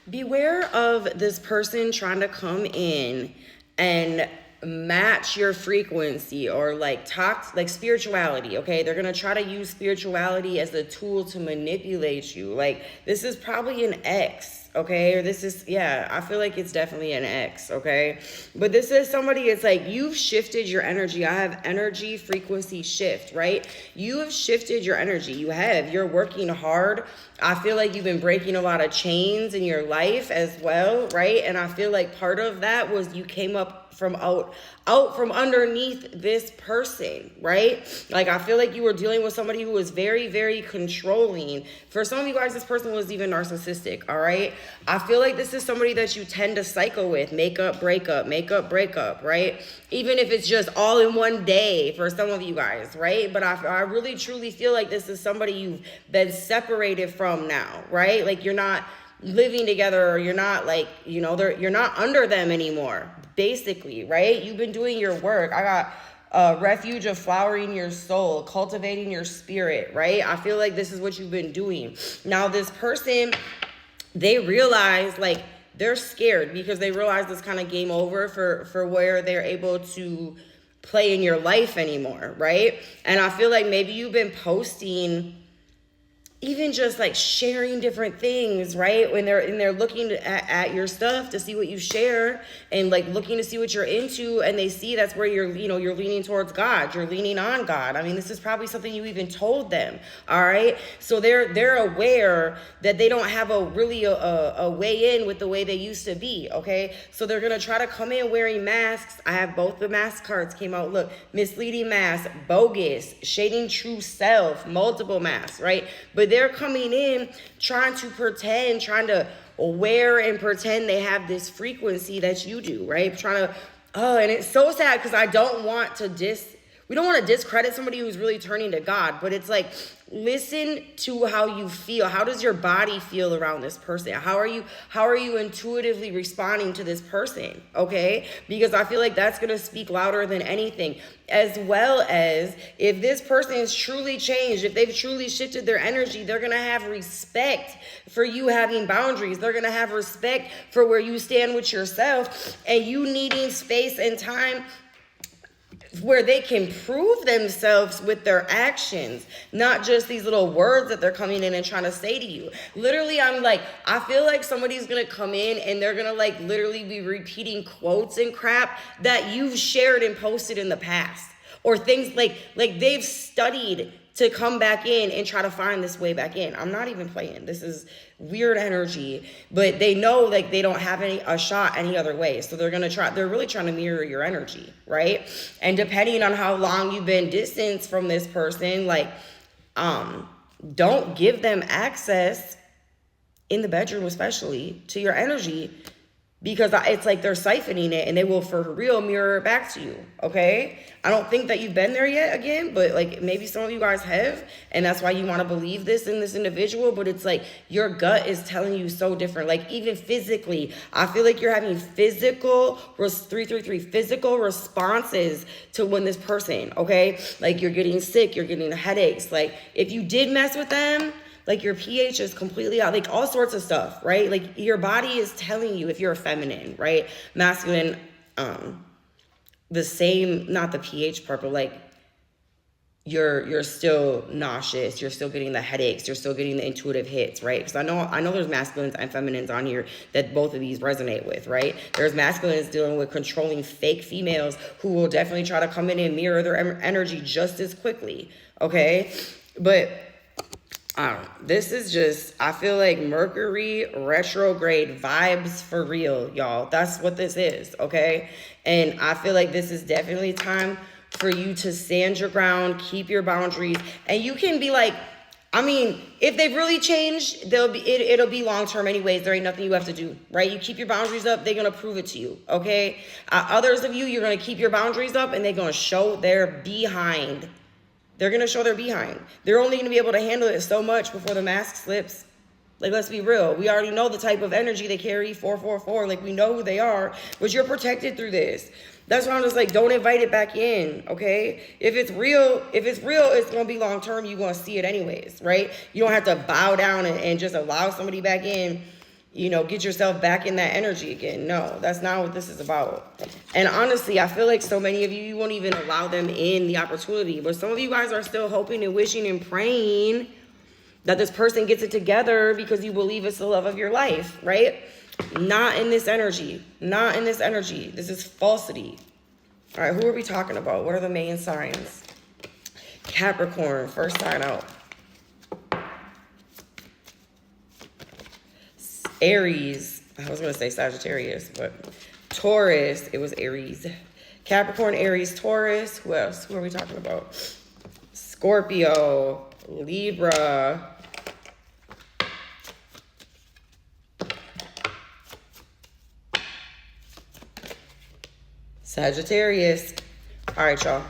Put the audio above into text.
Beware of this person trying to come in and match your frequency, or like talk like spirituality. Okay, they're gonna try to use spirituality as a tool to manipulate you. Like, this is probably an ex. Okay, or this is, yeah, I feel like it's definitely an ex. Okay, but this is somebody, it's like you've shifted your energy. I have energy frequency shift, right? You have shifted your energy. You're working hard. I feel like you've been breaking a lot of chains in your life as well, right? And I feel like part of that was you came up from out from underneath this person, right? Like, I feel like you were dealing with somebody who was very, very controlling. For some of you guys, this person was even narcissistic, all right? I feel like this is somebody that you tend to cycle with, make up, break up, right? Even if it's just all in one day for some of you guys, right? But I really, truly feel like this is somebody you've been separated from now, right? Like, you're not living together, or you're not, like, you're not under them anymore, basically, right? You've been doing your work. I got refuge of flowering your soul, cultivating your spirit, right? I feel like this is what you've been doing. Now, this person, they realize, like, they're scared because they realize this kind of game over for where they're able to play in your life anymore, right? And I feel like maybe you've been posting, even just like sharing different things, right? When they're looking at your stuff to see what you share, and like looking to see what you're into, and they see that's where you're leaning towards God, you're leaning on God. I mean, this is probably something you even told them, all right? So they're aware that they don't have a way in with the way they used to be, okay? So they're gonna try to come in wearing masks. I have both the mask cards came out. Look, misleading mask, bogus, shading true self, multiple masks, right? But they're coming in trying to wear and pretend they have this frequency that you do, right? And it's so sad because we don't want to discredit somebody who's really turning to God, but it's like, listen to how you feel. How does your body feel around this person? How are you intuitively responding to this person? Okay? Because I feel like that's going to speak louder than anything. As well as, if this person is truly changed, if they've truly shifted their energy, they're going to have respect for you having boundaries. They're going to have respect for where you stand with yourself, and you needing space and time where they can prove themselves with their actions, not just these little words that they're coming in and trying to say to you. Literally, I feel like somebody's gonna come in and they're gonna like literally be repeating quotes and crap that you've shared and posted in the past, or things like they've studied to come back in and try to find this way back in. I'm not even playing. This is weird energy, but they know like they don't have a shot any other way. So they're really trying to mirror your energy, right? And depending on how long you've been distanced from this person, like, don't give them access in the bedroom, especially to your energy, because it's like they're siphoning it, and they will for real mirror it back to you, okay? I don't think that you've been there yet again, but like maybe some of you guys have, and that's why you want to believe this in this individual, but it's like your gut is telling you so different. Like, even physically, I feel like you're having physical 333 physical responses to when this person, okay? Like, you're getting sick, you're getting headaches. Like, if you did mess with them, like, your pH is completely out, like all sorts of stuff, right? Like, your body is telling you, if you're a feminine, right? Masculine, the same, not the pH part, but like you're still nauseous, you're still getting the headaches, you're still getting the intuitive hits, right? Because I know there's masculines and feminines on here that both of these resonate with, right? There's masculines dealing with controlling fake females who will definitely try to come in and mirror their energy just as quickly, okay? But this is just, I feel like Mercury retrograde vibes for real, y'all. That's what this is, okay? And I feel like this is definitely time for you to stand your ground, keep your boundaries, and you can be like, I mean, if they've really changed, it'll be long-term anyways. There ain't nothing you have to do, right? You keep your boundaries up, they're going to prove it to you, okay? Others of you, you're going to keep your boundaries up, and they're going to show their behind. They're going to show their behind. They're only going to be able to handle it so much before the mask slips. Like, let's be real. We already know the type of energy they carry, 444. Like, we know who they are, but you're protected through this. That's why I'm just like, don't invite it back in, okay? If it's real, it's going to be long-term. You're going to see it anyways, right? You don't have to bow down and just allow somebody back in you know, get yourself back in that energy again. No, that's not what this is about. And honestly, I feel like so many of you, you won't even allow them in the opportunity. But some of you guys are still hoping and wishing and praying that this person gets it together because you believe it's the love of your life, right? Not in this energy. Not in this energy. This is falsity. All right, who are we talking about? What are the main signs? Capricorn, first sign out. Aries, I was going to say Sagittarius, but Taurus, it was Aries. Capricorn, Aries, Taurus. Who else? Who are we talking about? Scorpio, Libra. Sagittarius. All right, y'all.